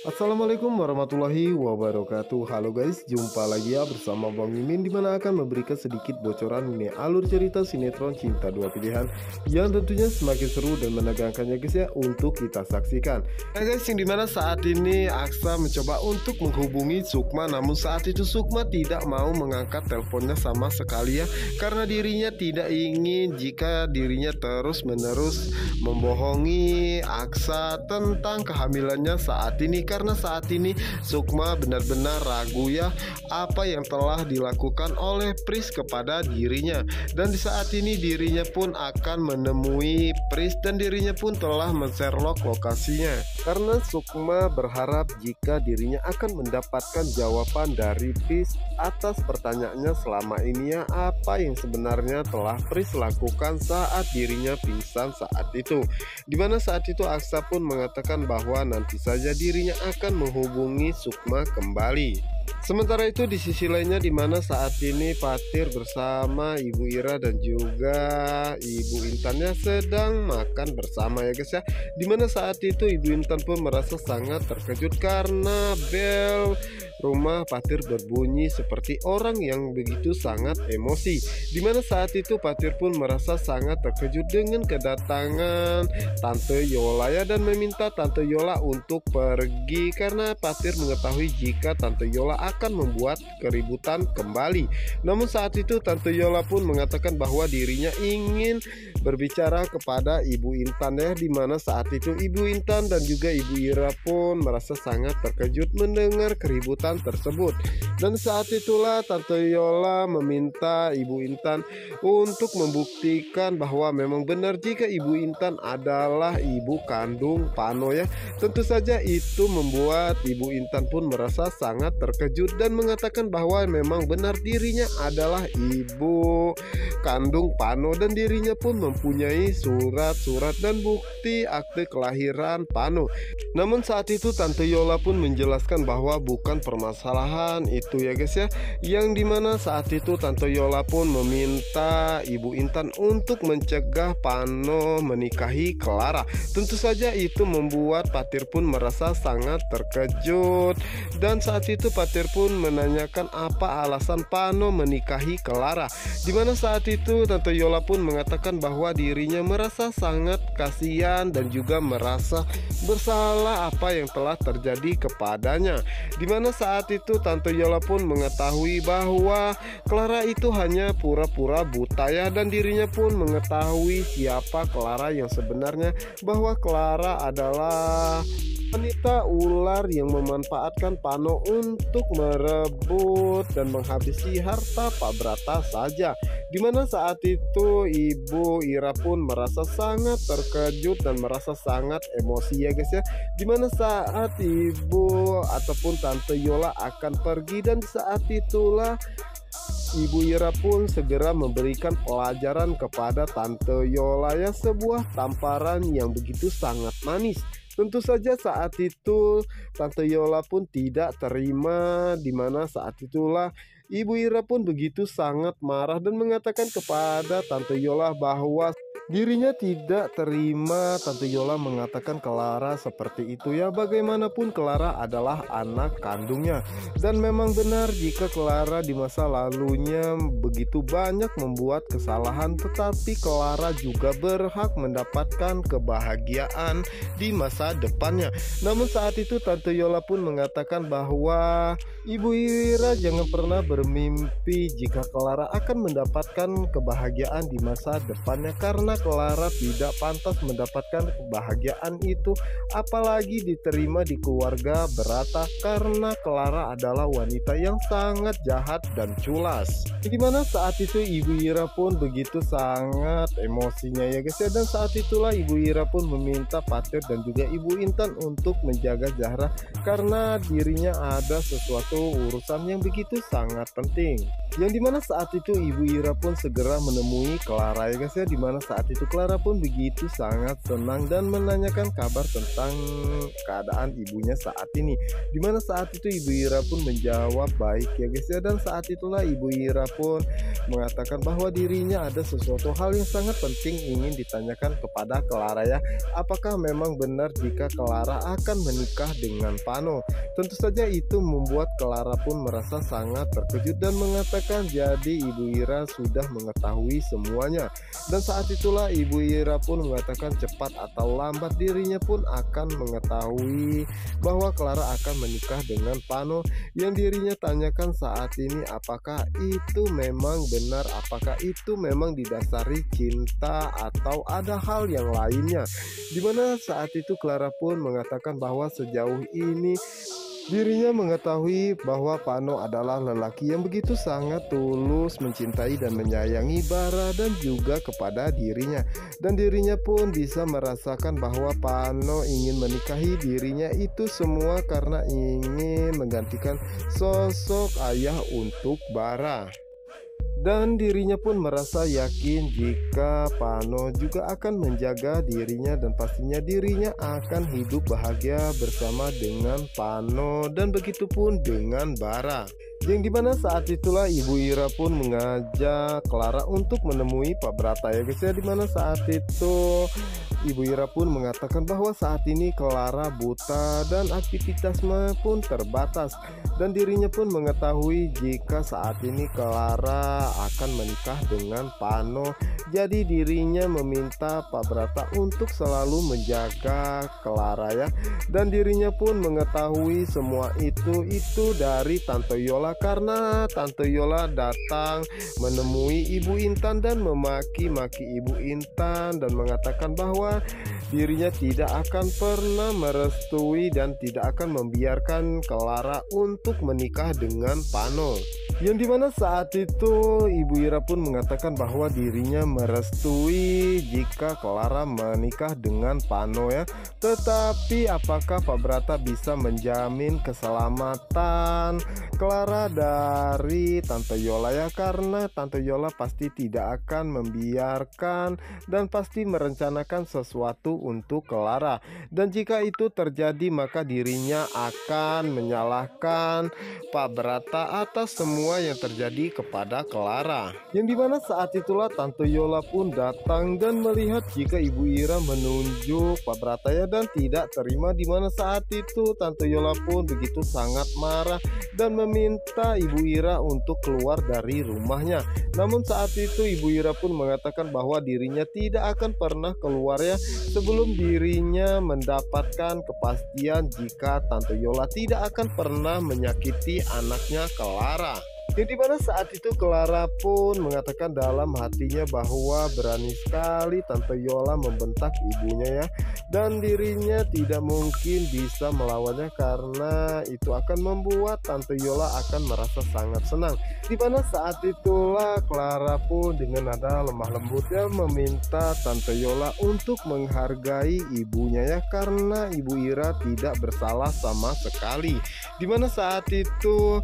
Assalamualaikum warahmatullahi wabarakatuh. Halo guys, jumpa lagi ya bersama Bang Mimin, dimana akan memberikan sedikit bocoran mengenai alur cerita sinetron Cinta Dua Pilihan yang tentunya semakin seru dan menegangkannya guys ya, untuk kita saksikan. Nah guys, yang dimana saat ini Aksa mencoba untuk menghubungi Sukma, namun saat itu Sukma tidak mau mengangkat teleponnya sama sekali ya, karena dirinya tidak ingin jika dirinya terus menerus membohongi Aksa tentang kehamilannya saat ini, karena saat ini Sukma benar-benar ragu ya apa yang telah dilakukan oleh Pris kepada dirinya. Dan di saat ini dirinya pun akan menemui Pris dan dirinya pun telah men-Sherlock lokasinya, karena Sukma berharap jika dirinya akan mendapatkan jawaban dari Pris atas pertanyaannya selama ini ya, apa yang sebenarnya telah Pris lakukan saat dirinya pingsan saat itu. Dimana saat itu Aksa pun mengatakan bahwa nanti saja dirinya akan menghubungi Sukma kembali. Sementara itu di sisi lainnya, dimana saat ini Fatir bersama Ibu Ira dan juga Ibu Intannya sedang makan bersama ya guys ya. Dimana saat itu Ibu Intan pun merasa sangat terkejut karena bel rumah Fatir berbunyi seperti orang yang begitu sangat emosi. Dimana saat itu Fatir pun merasa sangat terkejut dengan kedatangan Tante Yola ya, dan meminta Tante Yola untuk pergi karena Fatir mengetahui jika Tante Yola akan membuat keributan kembali. Namun saat itu Tante Yola pun mengatakan bahwa dirinya ingin berbicara kepada Ibu Intan ya, dimana saat itu Ibu Intan dan juga Ibu Ira pun merasa sangat terkejut mendengar keributan tersebut. Dan saat itulah Tante Yola meminta Ibu Intan untuk membuktikan bahwa memang benar jika Ibu Intan adalah ibu kandung Pano ya. Tentu saja itu membuat Ibu Intan pun merasa sangat terkejut dan mengatakan bahwa memang benar dirinya adalah ibu kandung Pano, dan dirinya pun mempunyai surat-surat dan bukti akte kelahiran Pano. Namun saat itu Tante Yola pun menjelaskan bahwa bukan permasalahan itu ya guys ya, yang dimana saat itu Tante Yola pun meminta Ibu Intan untuk mencegah Pano menikahi Clara. Tentu saja itu membuat Fatir pun merasa sangat terkejut, dan saat itu Fatir pun menanyakan apa alasan Pano menikahi Clara. Dimana saat itu Tante Yola pun mengatakan bahwa dirinya merasa sangat kasihan dan juga merasa bersalah apa yang telah terjadi kepadanya. Dimana saat itu Tante Yola pun mengetahui bahwa Clara itu hanya pura-pura buta ya, dan dirinya pun mengetahui siapa Clara yang sebenarnya, bahwa Clara adalah wanita ular yang memanfaatkan Pano untuk merebut dan menghabisi harta Pak Brata saja. Dimana saat itu Ibu Ira pun merasa sangat terkejut dan merasa sangat emosi ya guys ya. Dimana saat Ibu ataupun Tante Yola akan pergi, dan saat itulah Ibu Ira pun segera memberikan pelajaran kepada Tante Yola ya, sebuah tamparan yang begitu sangat manis. Tentu saja saat itu Tante Yola pun tidak terima, dimana saat itulah Ibu Ira pun begitu sangat marah dan mengatakan kepada Tante Yola bahwa dirinya tidak terima Tante Yola mengatakan Clara seperti itu ya. Bagaimanapun Clara adalah anak kandungnya, dan memang benar jika Clara di masa lalunya begitu banyak membuat kesalahan, tetapi Clara juga berhak mendapatkan kebahagiaan di masa depannya. Namun saat itu Tante Yola pun mengatakan bahwa Ibu Ira jangan pernah bermimpi jika Clara akan mendapatkan kebahagiaan di masa depannya, karena Clara tidak pantas mendapatkan kebahagiaan itu, apalagi diterima di keluarga Brata, karena Clara adalah wanita yang sangat jahat dan culas. Dimana saat itu Ibu Ira pun begitu sangat emosinya ya guys ya, dan saat itulah Ibu Ira pun meminta Fatir dan juga Ibu Intan untuk menjaga Zahra, karena dirinya ada sesuatu urusan yang begitu sangat penting. Yang dimana saat itu Ibu Ira pun segera menemui Clara ya guys ya, dimana saat saat itu Clara pun begitu sangat senang dan menanyakan kabar tentang keadaan ibunya saat ini. Dimana saat itu Ibu Ira pun menjawab baik ya guys ya. Dan saat itulah Ibu Ira pun mengatakan bahwa dirinya ada sesuatu hal yang sangat penting ingin ditanyakan kepada Clara ya. Apakah memang benar jika Clara akan menikah dengan Pano? Tentu saja itu membuat Clara pun merasa sangat terkejut dan mengatakan jadi Ibu Ira sudah mengetahui semuanya. Dan saat itulah Ibu Ira pun mengatakan cepat atau lambat dirinya pun akan mengetahui bahwa Clara akan menikah dengan Pano. Yang dirinya tanyakan saat ini, apakah itu memang benar, apakah itu memang didasari cinta atau ada hal yang lainnya. Dimana saat itu Clara pun mengatakan bahwa sejauh ini dirinya mengetahui bahwa Pano adalah lelaki yang begitu sangat tulus mencintai dan menyayangi Bara dan juga kepada dirinya. Dan dirinya pun bisa merasakan bahwa Pano ingin menikahi dirinya itu semua karena ingin menggantikan sosok ayah untuk Bara. Dan dirinya pun merasa yakin jika Pano juga akan menjaga dirinya dan pastinya dirinya akan hidup bahagia bersama dengan Pano dan begitupun dengan Bara. Yang dimana saat itulah Ibu Ira pun mengajak Clara untuk menemui Pak Brata ya guys ya. Dimana saat itu Ibu Ira pun mengatakan bahwa saat ini Clara buta dan aktivitasnya pun terbatas. Dan dirinya pun mengetahui jika saat ini Clara akan menikah dengan Pano. Jadi dirinya meminta Pak Brata untuk selalu menjaga Clara ya. Dan dirinya pun mengetahui semua itu dari Tante Yola, karena Tante Yola datang menemui Ibu Intan dan memaki-maki Ibu Intan dan mengatakan bahwa dirinya tidak akan pernah merestui dan tidak akan membiarkan Clara untuk menikah dengan Pano. Yang dimana saat itu Ibu Ira pun mengatakan bahwa dirinya merestui jika Clara menikah dengan Pano ya. Tetapi apakah Pak Brata bisa menjamin keselamatan Clara dari Tante Yola ya? Karena Tante Yola pasti tidak akan membiarkan dan pasti merencanakan sesuatu untuk Clara. Dan jika itu terjadi maka dirinya akan menyalahkan Pak Brata atas semua yang terjadi kepada Clara. Yang dimana saat itulah Tante Yola pun datang dan melihat jika Ibu Ira menunjuk Pak Brata ya dan tidak terima. Dimana saat itu Tante Yola pun begitu sangat marah dan meminta Ibu Ira untuk keluar dari rumahnya. Namun saat itu Ibu Ira pun mengatakan bahwa dirinya tidak akan pernah keluar ya sebelum dirinya mendapatkan kepastian jika Tante Yola tidak akan pernah menyakiti anaknya Clara. Yang dimana saat itu Clara pun mengatakan dalam hatinya bahwa berani sekali Tante Yola membentak ibunya ya. Dan dirinya tidak mungkin bisa melawannya karena itu akan membuat Tante Yola akan merasa sangat senang. Dimana saat itulah Clara pun dengan nada lemah lembutnya meminta Tante Yola untuk menghargai ibunya ya, karena Ibu Ira tidak bersalah sama sekali. Dimana saat itu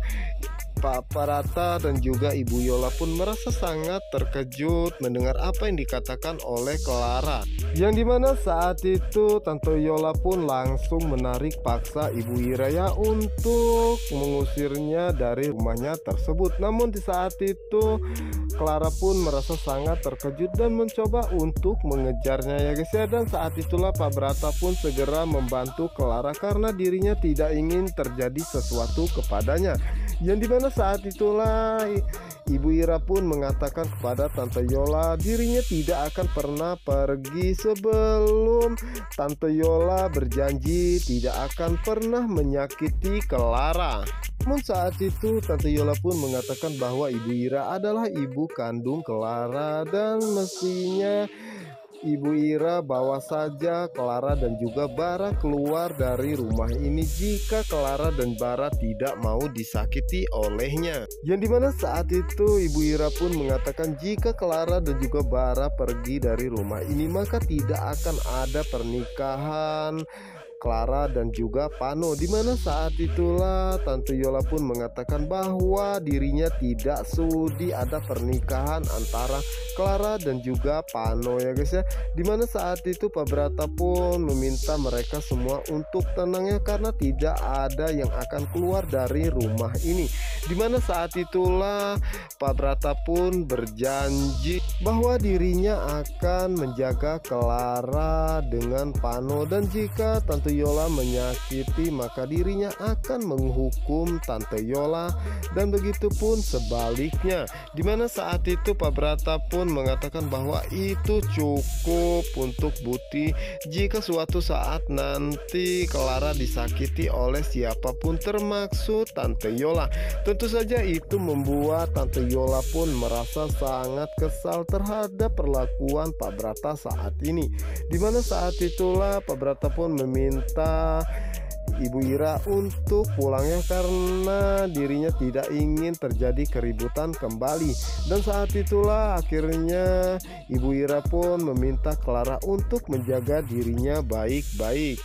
Pak Brata dan juga Ibu Yola pun merasa sangat terkejut mendengar apa yang dikatakan oleh Clara. Yang dimana saat itu Tante Yola pun langsung menarik paksa Ibu Ira ya untuk mengusirnya dari rumahnya tersebut. Namun di saat itu Clara pun merasa sangat terkejut dan mencoba untuk mengejarnya ya guys ya. Dan saat itulah Pak Brata pun segera membantu Clara karena dirinya tidak ingin terjadi sesuatu kepadanya. Yang dimana saat itulah Ibu Ira pun mengatakan kepada Tante Yola dirinya tidak akan pernah pergi sebelum Tante Yola berjanji tidak akan pernah menyakiti Clara. Namun saat itu Tante Yola pun mengatakan bahwa Ibu Ira adalah ibu kandung Clara dan mestinya Ibu Ira bawa saja Clara dan juga Bara keluar dari rumah ini jika Clara dan Bara tidak mau disakiti olehnya. Yang dimana saat itu Ibu Ira pun mengatakan jika Clara dan juga Bara pergi dari rumah ini maka tidak akan ada pernikahan Clara dan juga Pano. Dimana saat itulah Tante Yola pun mengatakan bahwa dirinya tidak sudi ada pernikahan antara Clara dan juga Pano ya guys ya. Dimana saat itu Pak Brata pun meminta mereka semua untuk tenang ya, karena tidak ada yang akan keluar dari rumah ini. Dimana saat itulah Pak Brata pun berjanji bahwa dirinya akan menjaga Clara dengan Pano, dan jika Tante Yola menyakiti maka dirinya akan menghukum Tante Yola, dan begitu pun sebaliknya. Dimana saat itu Pak Brata pun mengatakan bahwa itu cukup untuk bukti jika suatu saat nanti Clara disakiti oleh siapapun termasuk Tante Yola. Tentu saja itu membuat Tante Yola pun merasa sangat kesal terhadap perlakuan Pak Brata saat ini. Dimana saat itulah Pak Brata pun meminta Ibu Ira untuk pulangnya karena dirinya tidak ingin terjadi keributan kembali. Dan saat itulah akhirnya Ibu Ira pun meminta Clara untuk menjaga dirinya baik-baik.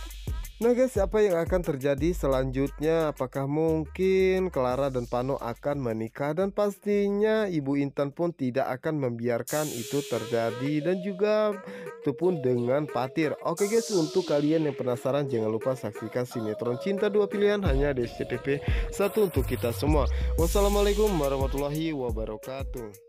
Nah guys, apa yang akan terjadi selanjutnya? Apakah mungkin Clara dan Pano akan menikah? Dan pastinya Ibu Intan pun tidak akan membiarkan itu terjadi, dan juga itu pun dengan Patir. Oke guys, untuk kalian yang penasaran jangan lupa saksikan sinetron Cinta Dua Pilihan hanya di SCTV 1 untuk kita semua. Wassalamualaikum warahmatullahi wabarakatuh.